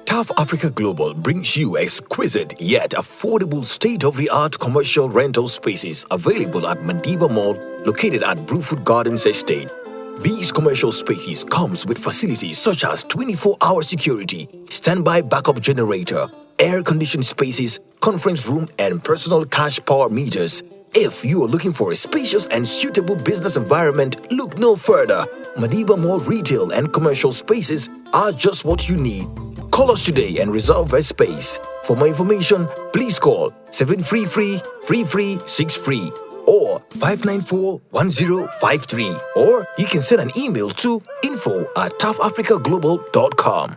Taft Africa Global brings you exquisite yet affordable state-of-the-art commercial rental spaces available at Madiba Mall, located at Brewfoot Gardens Estate. These commercial spaces comes with facilities such as 24-hour security, standby backup generator, air-conditioned spaces, conference room, and personal cash power meters. If you are looking for a spacious and suitable business environment, look no further. Madiba Mall retail and commercial spaces are just what you need. Call us today and reserve a space. For more information, please call 733-3363 or 594-1053, or you can send an email to info@taftafricaglobal.com.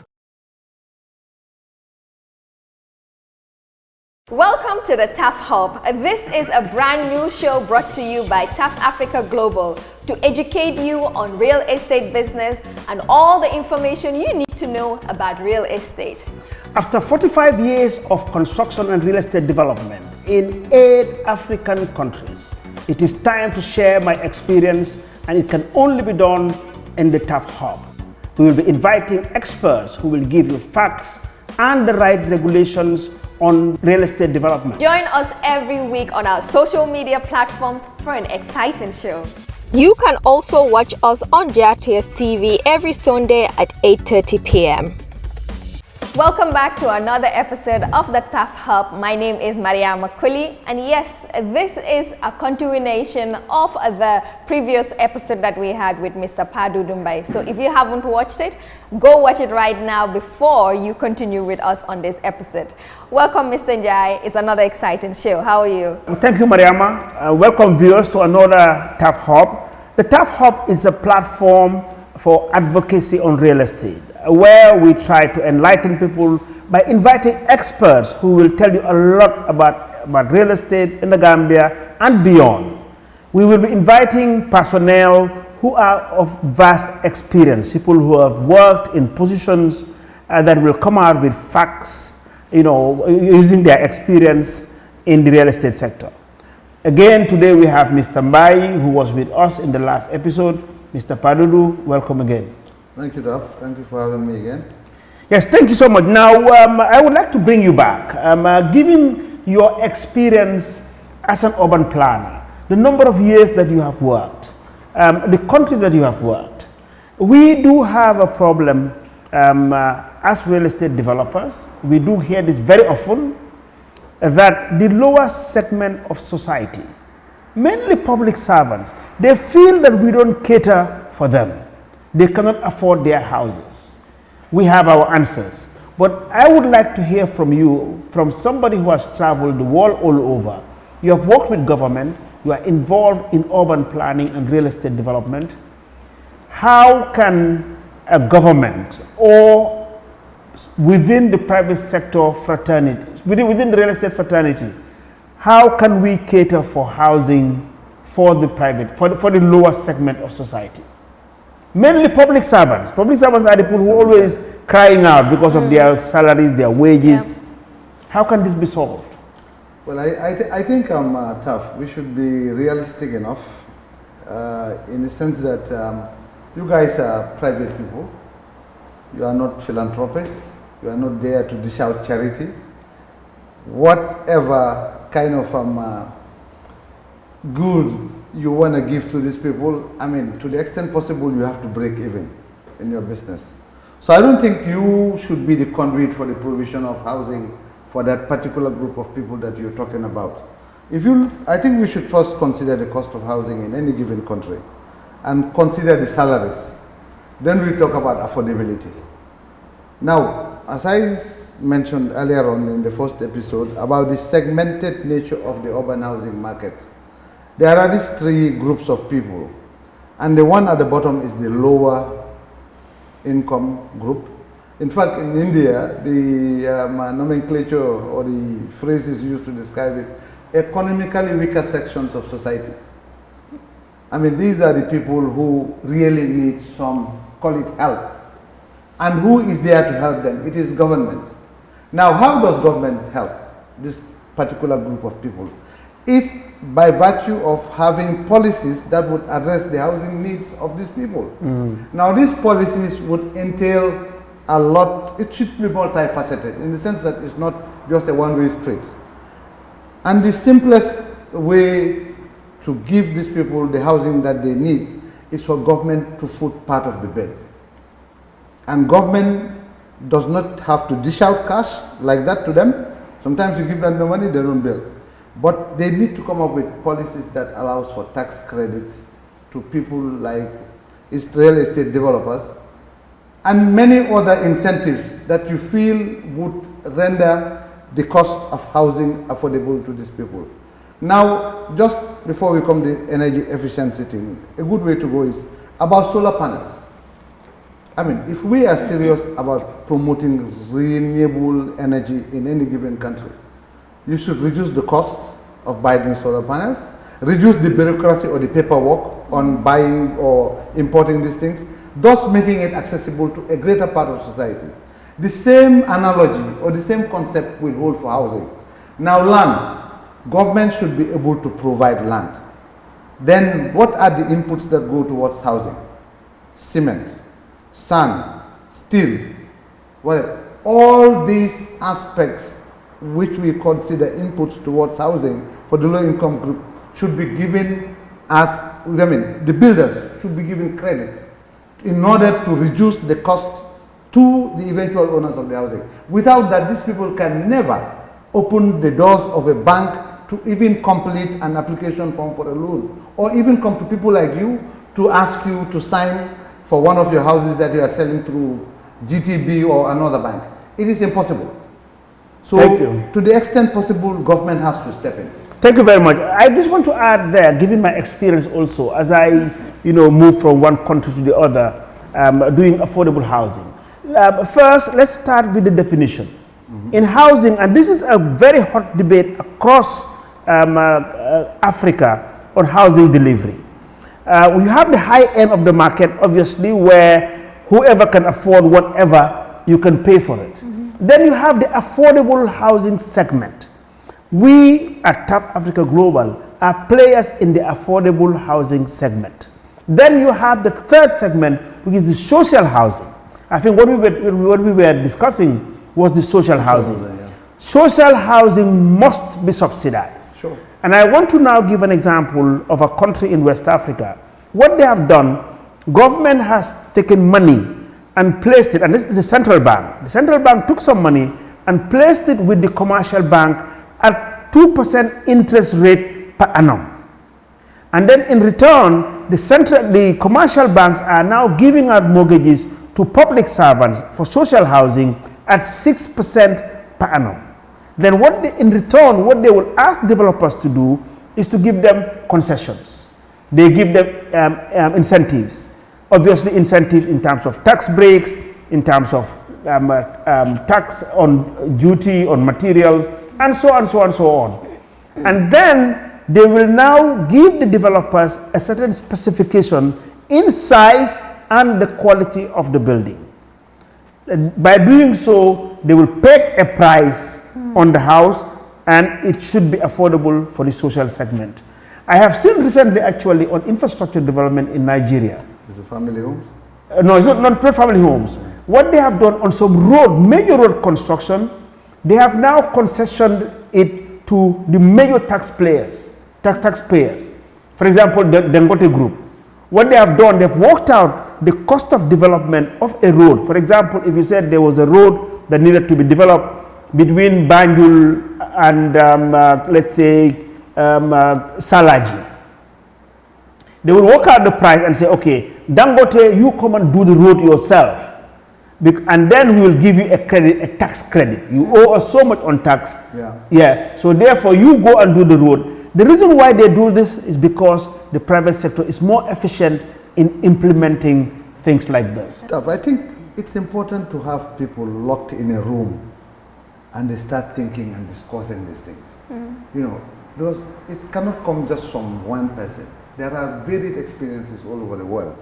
Welcome to the TAFHUB. This is a brand new show brought to you by Taft Africa Global to educate you on real estate business and all the information you need to know about real estate. After 45 years of construction and real estate development in 8 African countries, it is time to share my experience, and it can only be done in the TAFHUB. We will be inviting experts who will give you facts and the right regulations on real estate development. Join us every week on our social media platforms for an exciting show. You can also watch us on JRTS TV every Sunday at 8:30 p.m. Welcome back to another episode of the TAFHUB. My name is Maria Makwili, and yes, this is a continuation of the previous episode that we had with Mr. Doudou Mbye. So if you haven't watched it, go watch it right now before you continue with us on this episode. Welcome, Mr. Mbye. It's another exciting show. How are you? Thank you, Mariama. Welcome viewers to another TAFHUB. The TAFHUB is a platform for advocacy on real estate, where we try to enlighten people by inviting experts who will tell you a lot about real estate in the Gambia and beyond. We will be inviting personnel who are of vast experience, people who have worked in positions that will come out with facts, using their experience in the real estate sector. Again, today we have Mr. Mbye, who was with us in the last episode. Mr. Doudou, welcome again. Thank you, Taft. Thank you for having me again. Yes, thank you so much. Now, I would like to bring you back. Given your experience as an urban planner, the number of years that you have worked, the countries that you have worked, we do have a problem as real estate developers. We do hear this very often, that the lower segment of society, mainly public servants, they feel that we don't cater for them. They cannot afford their houses. We have our answers. But I would like to hear from you, from somebody who has traveled the world all over. You have worked with government, you are involved in urban planning and real estate development. How can a government or within the private sector fraternity, within the real estate fraternity, how can we cater for housing for the private, for the lower segment of society? Mainly public servants. Public servants are the people who are always crying out because of their salaries, their wages. Yeah. How can this be solved? Well, I think tough. We should be realistic enough in the sense that you guys are private people. You are not philanthropists. You are not there to dish out charity. Whatever kind of goods you want to give to these people, I mean, to the extent possible, you have to break even in your business. So I don't think you should be the conduit for the provision of housing for that particular group of people that you're talking about. I think we should first consider the cost of housing in any given country and consider the salaries. Then we talk about affordability. Now, as I mentioned earlier on in the first episode about the segmented nature of the urban housing market, there are these 3 groups of people, and the one at the bottom is the lower income group. In fact, in India, the nomenclature or the phrases used to describe it, economically weaker sections of society. I mean, these are the people who really need some, call it help. And who is there to help them? It is government. Now, how does government help this particular group of people? is by virtue of having policies that would address the housing needs of these people. Now, these policies would entail a lot. It should be multifaceted in the sense that it's not just a one-way street. And the simplest way to give these people the housing that they need is for government to foot part of the bill. And government does not have to dish out cash like that to them. Sometimes you give them the money, they don't bill. But they need to come up with policies that allows for tax credits to people like real estate developers and many other incentives that you feel would render the cost of housing affordable to these people. Now, just before we come to the energy efficiency thing, a good way to go is about solar panels. I mean, if we are serious about promoting renewable energy in any given country, you should reduce the cost of buying solar panels, reduce the bureaucracy or the paperwork on buying or importing these things, thus making it accessible to a greater part of society. The same analogy or the same concept will hold for housing. Now, land. Government should be able to provide land. Then what are the inputs that go towards housing? Cement, sand, steel. Well, all these aspects which we consider inputs towards housing for the low-income group should be given as, the builders should be given credit in order to reduce the cost to the eventual owners of the housing. Without that, these people can never open the doors of a bank to even complete an application form for a loan, or even come to people like you to ask you to sign for one of your houses that you are selling through GTB or another bank. It is impossible. So, to the extent possible, government has to step in. Thank you very much. I just want to add there, given my experience also, as I, move from one country to the other, doing affordable housing. First, let's start with the definition. In housing, and this is a very hot debate across Africa on housing delivery. We have the high end of the market, obviously, where whoever can afford whatever, you can pay for it. Then you have the affordable housing segment. We at Taft Africa Global are players in the affordable housing segment. Then you have the third segment, which is the social housing. I think what we were discussing was the social housing. Social housing must be subsidized. Sure. And I want to now give an example of a country in West Africa. What they have done, government has taken money and placed it, and this is the central bank. The central bank took some money and placed it with the commercial bank at 2% interest rate per annum. And then in return, the commercial banks are now giving out mortgages to public servants for social housing at 6% per annum. Then in return, what they will ask developers to do is to give them concessions. They give them incentives. Obviously, incentives in terms of tax breaks, in terms of tax on duty on materials, and so on, so on, so on. And then they will now give the developers a certain specification in size and the quality of the building. By doing so, they will peg a price on the house, and it should be affordable for the social segment. I have seen recently, actually, on infrastructure development in Nigeria. Is it family homes? No, it's not family homes. What they have done on some major road construction, they have now concessioned it to the major taxpayers. For example, the Dangote Group. What they have done, they've worked out the cost of development of a road. For example, if you said there was a road that needed to be developed between Banjul and let's say Salaji, they will work out the price and say, okay, Dangote, you come and do the road yourself, and then we will give you a tax credit. You owe us so much on tax. So therefore, you go and do the road. The reason why they do this is because the private sector is more efficient in implementing things like this. I think it's important to have people locked in a room and they start thinking and discussing these things. Because it cannot come just from one person. There are varied experiences all over the world.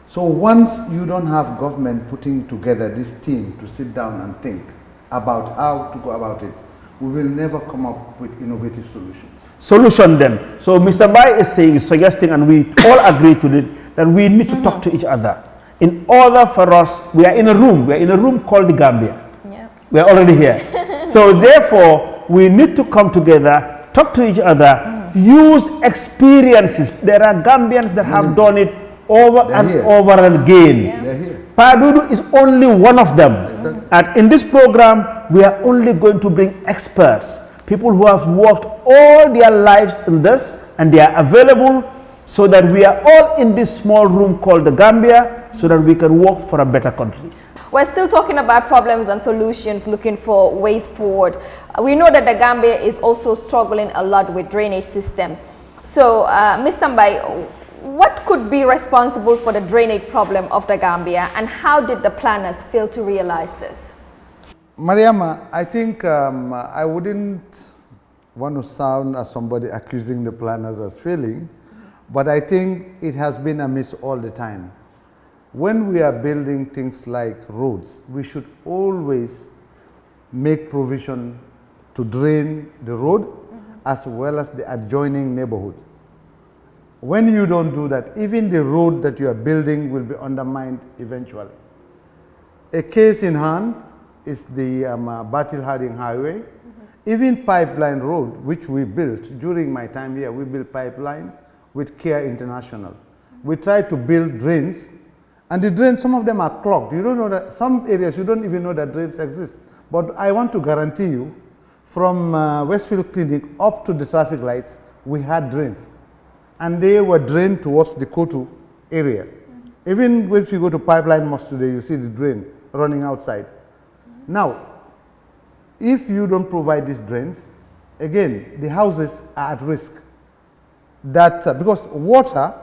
So once you don't have government putting together this team to sit down and think about how to go about it, we will never come up with innovative solutions. Solution then. So Mr. Mbye is saying, suggesting, and we all agree to it, that we need to talk to each other. In order for us, we are in a room called the Gambia. Yeah. We are already here. So therefore, we need to come together, talk to each other, use experiences. There are Gambians that have done it over and over again. They're here. Pa Doudou is only one of them. And in this program, we are only going to bring experts, people who have worked all their lives in this, and they are available so that we are all in this small room called the Gambia, so that we can work for a better country. We're still talking about problems and solutions, looking for ways forward. We know that the Gambia is also struggling a lot with drainage system. So, Mr. Mbye, what could be responsible for the drainage problem of the Gambia, and how did the planners fail to realize this? Mariama, I think I wouldn't want to sound as somebody accusing the planners as failing, but I think it has been a miss all the time. When we are building things like roads, we should always make provision to drain the road as well as the adjoining neighborhood. When you don't do that, even the road that you are building will be undermined eventually. A case in hand is the Batil Harding Highway. Even Pipeline Road, which we built during my time here, we built pipeline with Care International. We tried to build drains, and the drains, some of them are clogged. You don't know that, some areas you don't even know that drains exist. But I want to guarantee you, from Westfield Clinic up to the traffic lights, we had drains. And they were drained towards the Kotu area. Even if you go to Pipeline Mosque today, you see the drain running outside. Now, if you don't provide these drains, again, the houses are at risk. Because water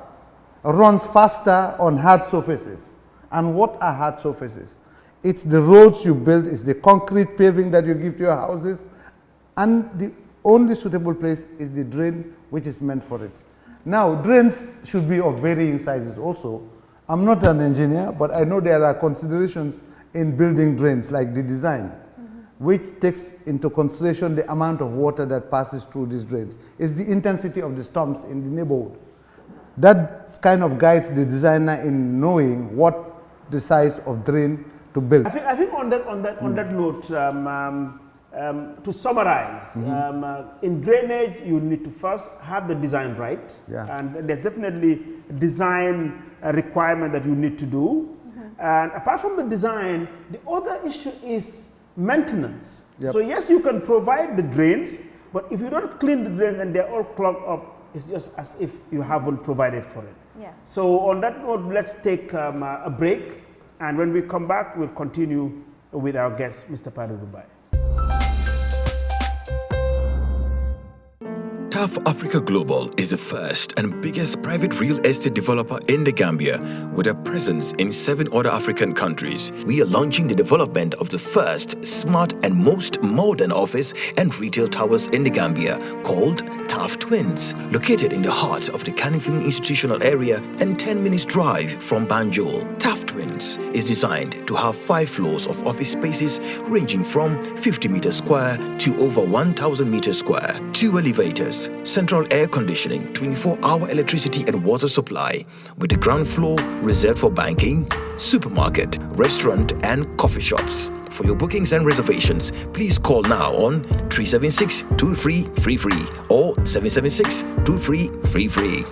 runs faster on hard surfaces. And what are hard surfaces? It's the roads you build, it's the concrete paving that you give to your houses, and the only suitable place is the drain which is meant for it. Now, drains should be of varying sizes also. I'm not an engineer, but I know there are considerations in building drains, like the design, which takes into consideration the amount of water that passes through these drains. It's the intensity of the storms in the neighborhood. That kind of guides the designer in knowing what the size of drain to build. I think on that note, to summarize, in drainage, you need to first have the design right. And there's definitely design requirement that you need to do. And apart from the design, the other issue is maintenance. So yes, you can provide the drains, but if you don't clean the drains and they're all clogged up, it's just as if you haven't provided for it. So on that note, let's take a break, and when we come back, we'll continue with our guest, Mr. Doudou Mbye. Taft Africa Global is the first and biggest private real estate developer in the Gambia, with a presence in 7 other African countries. We are launching the development of the first smart and most modern office and retail towers in the Gambia, called Taft Twins, located in the heart of the Canifing institutional area and 10 minutes drive from Banjul. Taft Twins is designed to have 5 floors of office spaces ranging from 50 meters square to over 1,000 meters square, 2 elevators, central air conditioning, 24-hour electricity and water supply, with the ground floor reserved for banking, supermarket, restaurant and coffee shops. For your bookings and reservations, please call now on 376-2333 or 776-2333.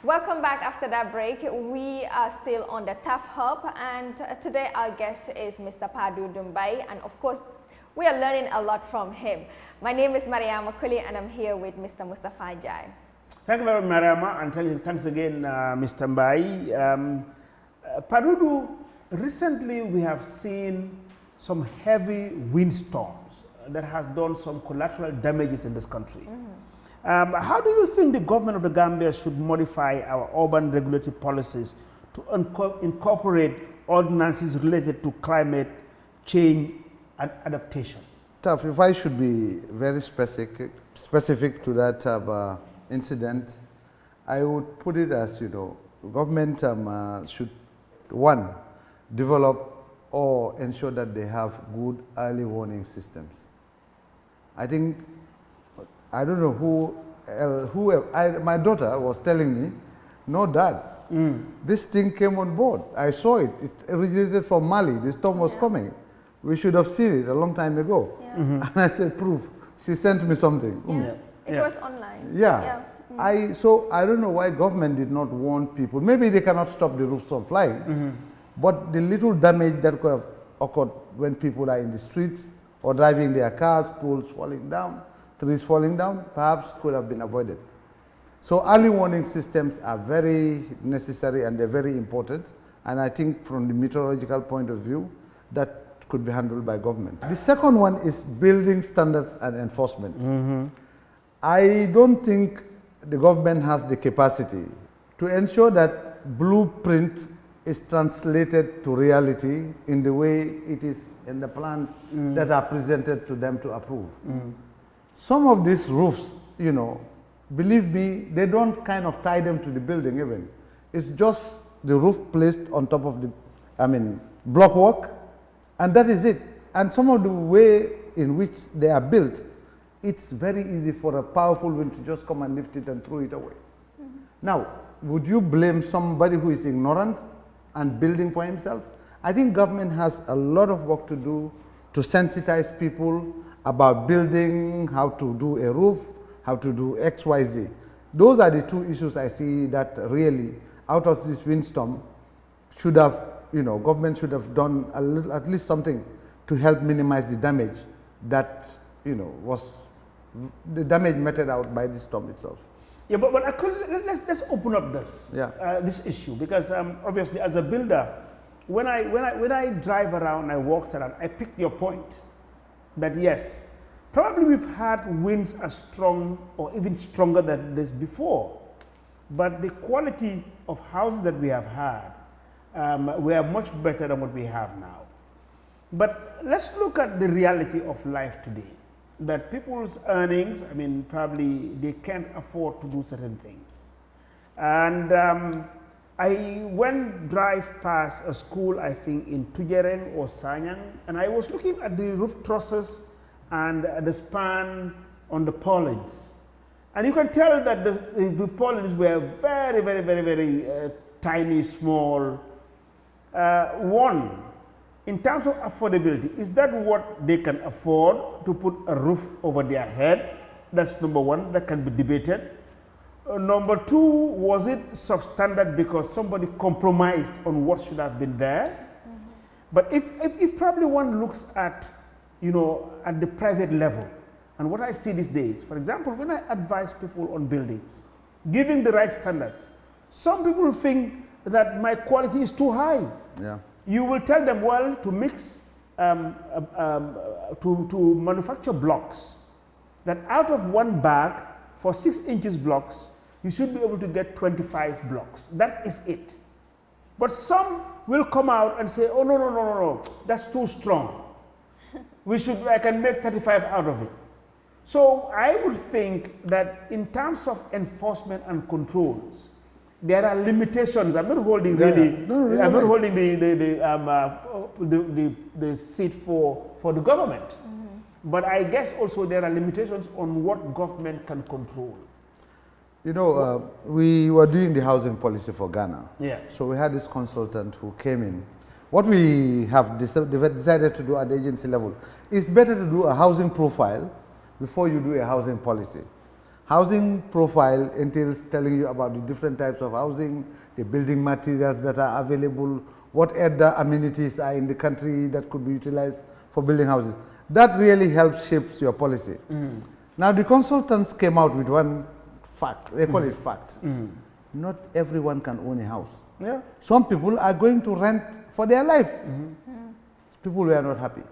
Welcome back after that break. We are still on the TAFHUB, and today our guest is Mr. Doudou Mbye, and of course, we are learning a lot from him. My name is Mariama Kuli, and I'm here with Mr. Mustafa Jai. Thank you very much, Mariama, and thanks again, Mr. Mbye. Doudou, recently we have seen some heavy windstorms that have done some collateral damages in this country. How do you think the government of the Gambia should modify our urban regulatory policies to incorporate ordinances related to climate change and adaptation? Taft, if I should be very specific to that incident, I would put it as, government should, 1, develop or ensure that they have good early warning systems. I think, I don't know my daughter was telling me, no, Dad, this thing came on board. I saw it. It originated from Mali. The storm was coming. We should have seen it a long time ago. Yeah. And I said, proof. She sent me something. It was online. Yeah. So I don't know why government did not warn people. Maybe they cannot stop the roofs from flying, but the little damage that could have occurred when people are in the streets or driving their cars, poles falling down, trees falling down, perhaps could have been avoided. So early warning systems are very necessary and they're very important. And I think from the meteorological point of view, that could be handled by government. The second one is building standards and enforcement. I don't think the government has the capacity to ensure that blueprint is translated to reality in the way it is in the plans that are presented to them to approve. Some of these roofs, you know, believe me, they don't kind of tie them to the building even. It's just the roof placed on top of the, block work, and that is it. And some of the way in which they are built, it's very easy for a powerful wind to just come and lift it and throw it away. Now, would you blame somebody who is ignorant and building for himself? I think government has a lot of work to do to sensitize people about building, how to do a roof, how to do X, Y, Z. Those are the two issues I see that really, out of this windstorm, should have, government should have done at least something to help minimize the damage that, was the damage meted out by the storm itself. Yeah, but let's open up this issue, because obviously as a builder, when I drive around, I walk around, I pick your point that yes, probably we've had winds as strong or even stronger than this before, but the quality of houses that we have had were much better than what we have now. But let's look at the reality of life today, that people's earnings, probably they can't afford to do certain things. And I drive past a school, I think in Tujereng or Sanyang, and I was looking at the roof trusses and the span on the purlins. And you can tell that the purlins were very, very, very, very tiny, small. One, in terms of affordability, is that what they can afford to put a roof over their head? That's number one, that can be debated. Number two, was it substandard because somebody compromised on what should have been there? But if probably one looks at, at the private level, and what I see these days, for example, when I advise people on buildings, giving the right standards, some people think that my quality is too high. Yeah. You will tell them, well, to mix, to manufacture blocks, that out of one bag for 6 inches blocks, you should be able to get 25 blocks. That is it. But some will come out and say, oh, no, that's too strong. I can make 35 out of it. So I would think that in terms of enforcement and controls, there are limitations. I'm not holding I'm not holding the seat for the government. But I guess also there are limitations on what government can control. We were doing the housing policy for Ghana. Yeah. So we had this consultant who came in. What we have decided to do at the agency level is better to do a housing profile before you do a housing policy. Housing profile entails telling you about the different types of housing, the building materials that are available, what other amenities are in the country that could be utilized for building houses. That really helps shape your policy. Now the consultants came out with one fact, they call it fact. Not everyone can own a house. Yeah. Some people are going to rent for their life. People were not happy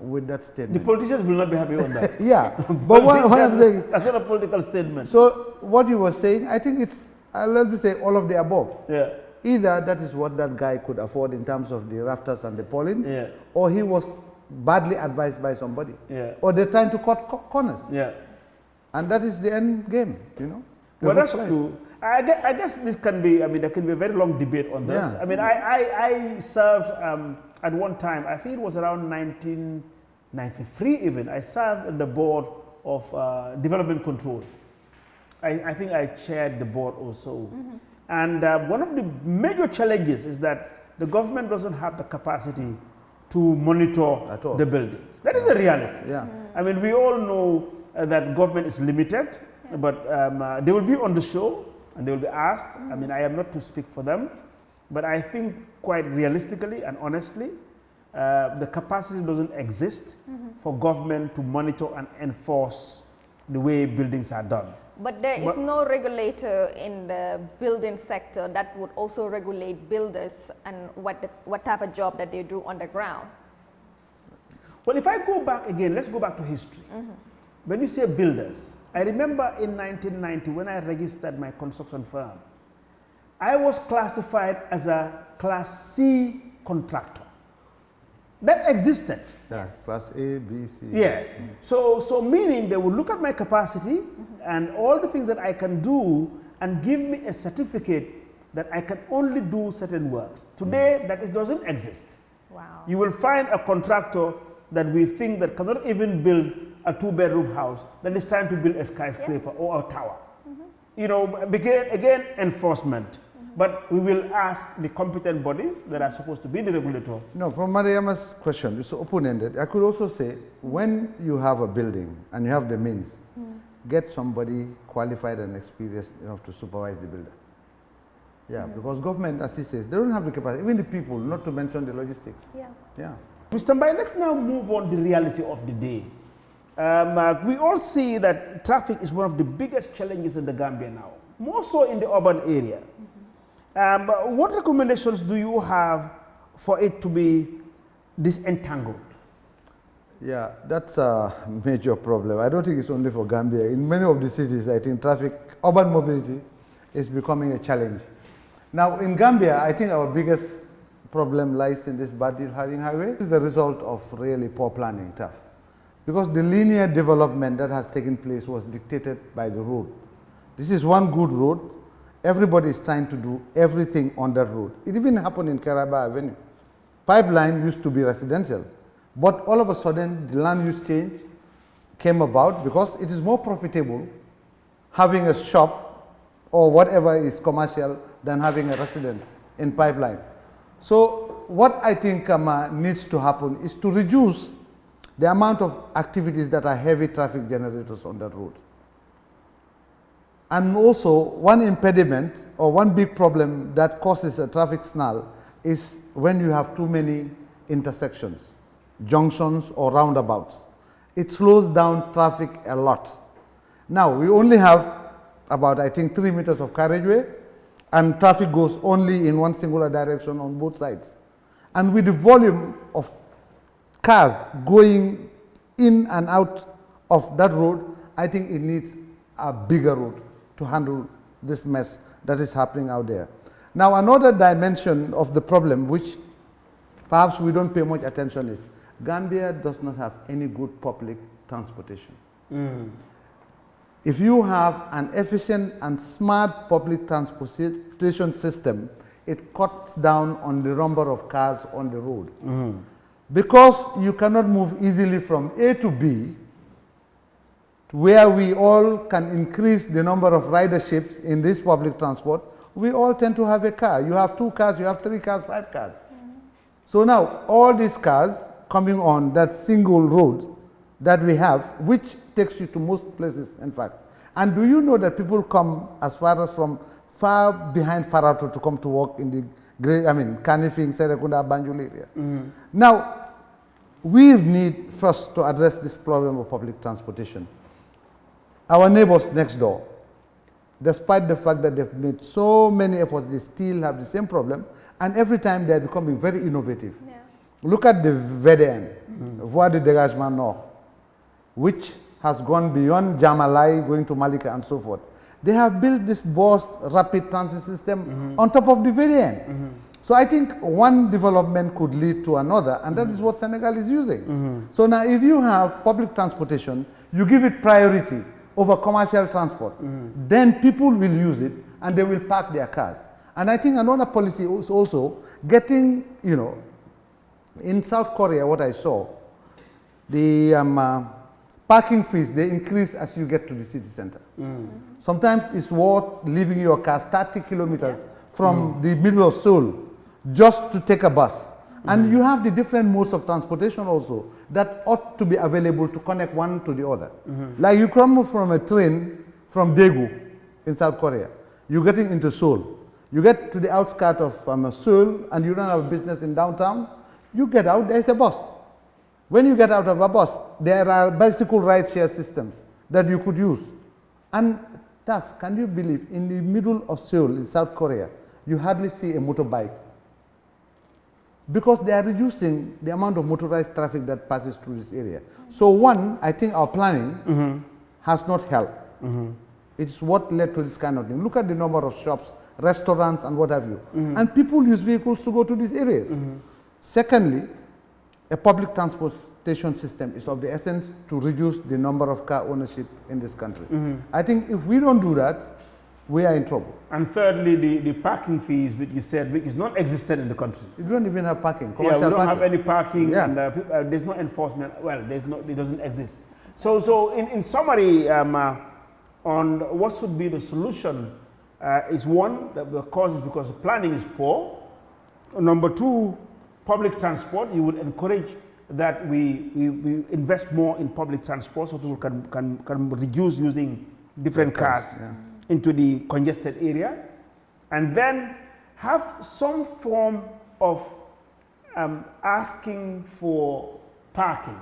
with that statement. The politicians will not be happy on that. Yeah, but what I'm saying is, that's not a political statement. So what you were saying, I think it's, let me say, all of the above. Yeah. Either that is what that guy could afford in terms of the rafters and the purlins, yeah, or he was badly advised by somebody, yeah, or they're trying to cut corners. Yeah. And that is the end game, Well, that's true. I guess this can be, I mean, there can be a very long debate on this. Yeah. I mean, I served at one time, I think it was around 1993 even, I served on the board of development control. I think I chaired the board also. And one of the major challenges is that the government doesn't have the capacity to monitor the buildings. That is a reality. Yeah. I mean, we all know that government is limited, but they will be on the show and they will be asked. I mean, I am not to speak for them, but I think quite realistically and honestly, the capacity doesn't exist for government to monitor and enforce the way buildings are done. But there is no regulator in the building sector that would also regulate builders and what type of job that they do on the ground. Well, if I go back again, let's go back to history. When you say builders, I remember in 1990 when I registered my construction firm, I was classified as a Class C contractor. That existed. Yeah, Class A, B, C. Yeah. So meaning they will look at my capacity and all the things that I can do and give me a certificate that I can only do certain works. Today, that doesn't exist. Wow. You will find a contractor that we think that cannot even build a 2-bedroom house, that is trying to build a skyscraper or a tower. You know, again, enforcement. But we will ask the competent bodies that are supposed to be the regulator. No, from Mariama's question, it's open-ended. I could also say, when you have a building and you have the means, get somebody qualified and experienced enough to supervise the builder. Yeah, because government, as he says, they don't have the capacity, even the people, not to mention the logistics. Yeah. Mr. Mbye, let's now move on to the reality of the day. We all see that traffic is one of the biggest challenges in the Gambia now, more so in the urban area. What recommendations do you have for it to be disentangled? Yeah, that's a major problem. I don't think it's only for Gambia. In many of the cities, I think urban mobility is becoming a challenge. Now, in Gambia, I think our biggest problem lies in this Badil-Haring highway. This is the result of really poor planning, TAF. Because the linear development that has taken place was dictated by the road. This is one good road. Everybody is trying to do everything on that road. It even happened in Karaba Avenue. Pipeline used to be residential, but all of a sudden the land use change came about because it is more profitable having a shop or whatever is commercial than having a residence in pipeline. So what I think needs to happen is to reduce the amount of activities that are heavy traffic generators on that road. And also, one impediment or one big problem that causes a traffic snarl is when you have too many intersections, junctions or roundabouts. It slows down traffic a lot. Now, we only have about, I think, 3 meters of carriageway, and traffic goes only in one singular direction on both sides. And with the volume of cars going in and out of that road, I think it needs a bigger road to handle this mess that is happening out there. Now, another dimension of the problem, which perhaps we don't pay much attention, is Gambia does not have any good public transportation. If you have an efficient and smart public transportation system, it cuts down on the number of cars on the road. Because you cannot move easily from A to B, where we all can increase the number of riderships in this public transport, we all tend to have a car. You have 2 cars, you have 3 cars, 5 cars. So now, all these cars coming on that single road that we have, which takes you to most places, in fact. And do you know that people come as far as from far behind Farato to come to work in the great, Kanifing, Serekunda, Banjul area. Now, we need first to address this problem of public transportation. Our neighbors next door, despite the fact that they've made so many efforts, they still have the same problem, and every time they're becoming very innovative. Look at the VDN, Voie de Dégagement Nord, which has gone beyond Jamalai, going to Malika and so forth. They have built this bus rapid transit system on top of the VDN. So I think one development could lead to another, and that is what Senegal is using. So now if you have public transportation, you give it priority over commercial transport, then people will use it and they will park their cars. And I think another policy is also getting, you know, in South Korea, what I saw, the parking fees, they increase as you get to the city center. Sometimes it's worth leaving your car 30 kilometers from the middle of Seoul just to take a bus. And you have the different modes of transportation also that ought to be available to connect one to the other. Like you come from a train from Daegu in South Korea, you're getting into Seoul. You get to the outskirts of Seoul and you don't have a business in downtown, you get out, there's a bus. When you get out of a bus, there are bicycle ride share systems that you could use. And Taft, can you believe, in the middle of Seoul in South Korea, you hardly see a motorbike? Because they are reducing the amount of motorized traffic that passes through this area. So one, I think our planning has not helped. It's what led to this kind of thing. Look at the number of shops, restaurants, and what have you. And people use vehicles to go to these areas. Secondly, a public transportation system is of the essence to reduce the number of car ownership in this country. I think if we don't do that, we are in trouble. And thirdly, the parking fees, which you said, which is non-existent in the country. We don't even have parking. We don't have any parking, and there's no enforcement. Well, it doesn't exist. So in summary, on what should be the solution, is one, the cause is because planning is poor. Number two, public transport. You would encourage that we invest more in public transport so people can reduce using different cars into the congested area, and then have some form of asking for parking,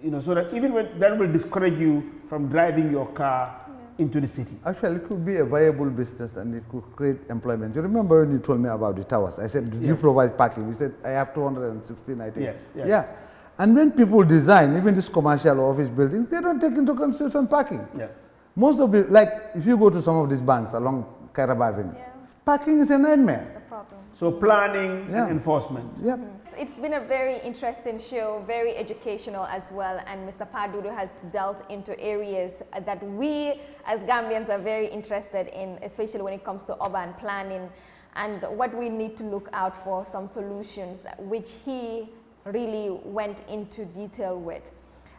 you know, so that even when that will discourage you from driving your car into the city. Actually, it could be a viable business and it could create employment. You remember when you told me about the towers? I said, do you provide parking? You said, I have 216, I think. Yes. Yeah. And when people design, even these commercial office buildings, they don't take into consideration parking. Yes. Most of the, like, if you go to some of these banks along Kairaba Avenue, parking is a nightmare. It's a problem. So planning and enforcement. Yep. It's been a very interesting show, very educational as well, and Mr. Doudou has dealt into areas that we as Gambians are very interested in, especially when it comes to urban planning and what we need to look out for, some solutions which he really went into detail with.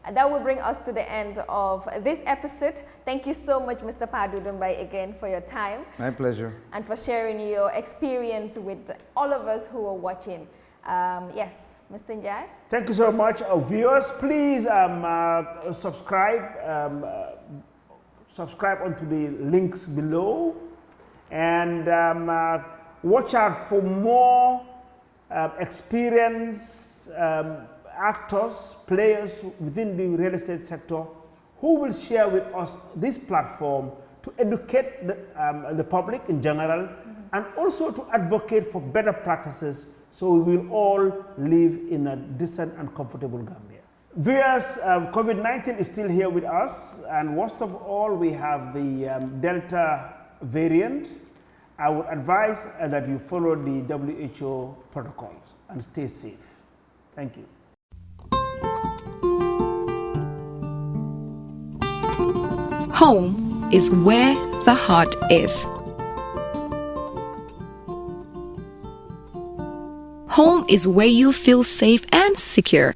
And that will bring us to the end of this episode. Thank you so much, Mr. Doudou Mbye, again for your time. My pleasure. And for sharing your experience with all of us who are watching. Yes, Mr. Mbye. Thank you so much. Viewers, please subscribe. Subscribe onto the links below. And watch out for more experienced actors, players within the real estate sector who will share with us this platform to educate the public in general and also to advocate for better practices so we will all live in a decent and comfortable Gambia. Viewers, COVID-19 is still here with us, and worst of all, we have the Delta variant. I would advise that you follow the WHO protocols and stay safe. Thank you. Home is where the heart is. Home is where you feel safe and secure.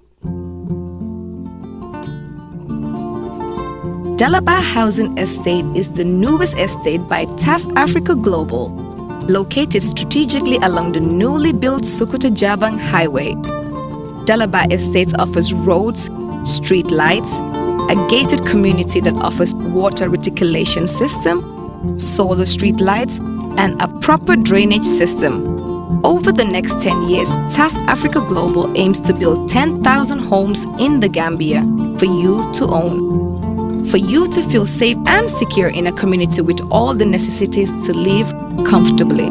Dalaba Housing Estate is the newest estate by Taft Africa Global, located strategically along the newly built Sukuta Jabang Highway. Dalaba Estates offers roads, street lights, a gated community that offers water reticulation system, solar street lights, and a proper drainage system. Over the next 10 years, Taft Africa Global aims to build 10,000 homes in the Gambia for you to own. For you to feel safe and secure in a community with all the necessities to live comfortably.